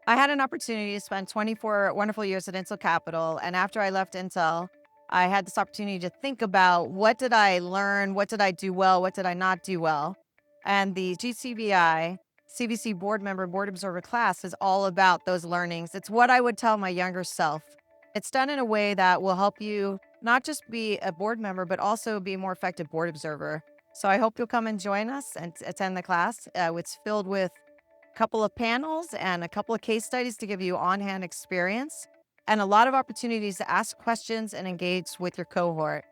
I had an opportunity to spend 24 wonderful years at Intel Capital, and after I left Intel, I had this opportunity to think about what did I learn, what did I do well, what did I not do well, and the GCVI CVC board member board observer class is all about those learnings. It's what I would tell my younger self. It's done in a way that will help you not just be a board member, but also be a more effective board observer. So I hope you'll come and join us and attend the class. It's filled with couple of panels and a couple of case studies to give you on-hand experience and a lot of opportunities to ask questions and engage with your cohort.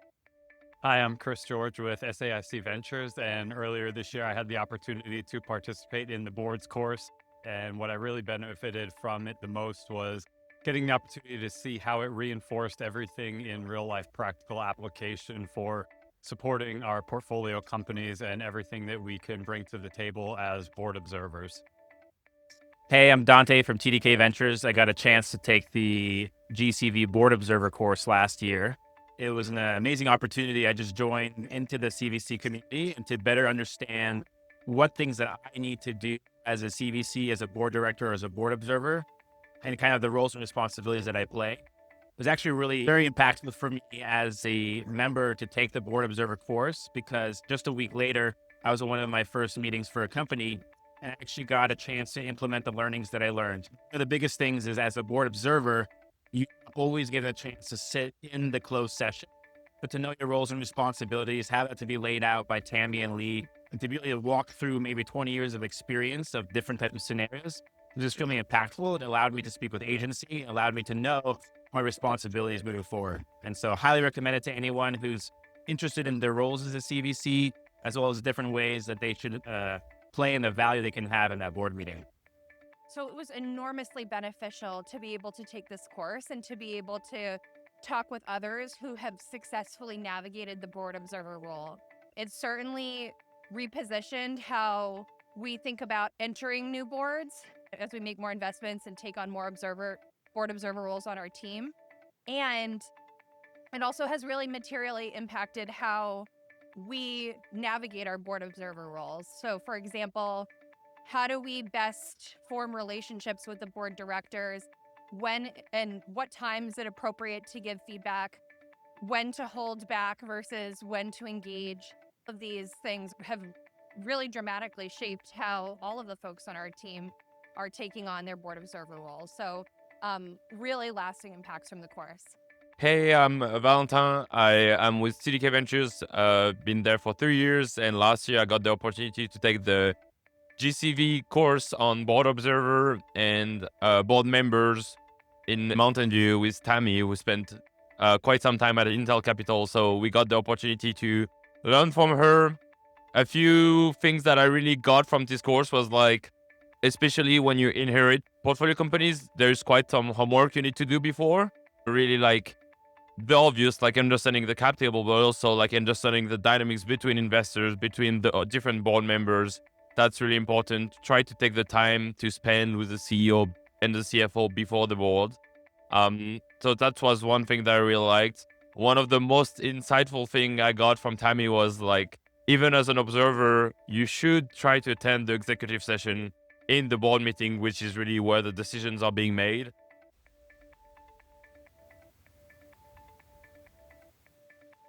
Hi, I'm Chris George with SAIC Ventures, and earlier this year I had the opportunity to participate in the boards course. And what I really benefited from it the most was getting the opportunity to see how it reinforced everything in real life practical application for supporting our portfolio companies and everything that we can bring to the table as board observers. Hey, I'm Dante from TDK Ventures. I got a chance to take the GCV Board Observer course last year. It was an amazing opportunity. I just joined into the CVC community and to better understand what things that I need to do as a CVC, as a board director, as a board observer, and kind of the roles and responsibilities that I play. It was actually really very impactful for me as a member to take the board observer course because just a week later, I was at one of my first meetings for a company and actually got a chance to implement the learnings that I learned. One of the biggest things is as a board observer, you always get a chance to sit in the closed session, but to know your roles and responsibilities, have that to be laid out by Tammy and Lee, and to be able to walk through maybe 20 years of experience of different types of scenarios. It was extremely impactful. It allowed me to speak with agency, allowed me to know my responsibilities moving forward. And so highly recommend it to anyone who's interested in their roles as a CVC, as well as different ways that they should play and the value they can have in that board meeting. So it was enormously beneficial to be able to take this course and to be able to talk with others who have successfully navigated the board observer role. It certainly repositioned how we think about entering new boards as we make more investments and take on more board observer roles on our team. And it also has really materially impacted how we navigate our board observer roles. So, for example, how do we best form relationships with the board directors? When and what time is it appropriate to give feedback? When to hold back versus when to engage? Of these things have really dramatically shaped how all of the folks on our team are taking on their board observer roles. So, really lasting impacts from the course. Hey, I'm Valentin. I am with CDK Ventures. Been there for 3 years, and last year I got the opportunity to take the GCV course on board observer and board members in Mountain View with Tammy, who spent quite some time at Intel Capital. So we got the opportunity to learn from her. A few things that I really got from this course was like, especially when you inherit portfolio companies, there's quite some homework you need to do before. Really like the obvious, like understanding the cap table, but also like understanding the dynamics between investors, between the different board members. That's really important. Try to take the time to spend with the CEO and the CFO before the board. So that was one thing that I really liked. One of the most insightful thing I got from Tammy was like, even as an observer, you should try to attend the executive session in the board meeting, which is really where the decisions are being made.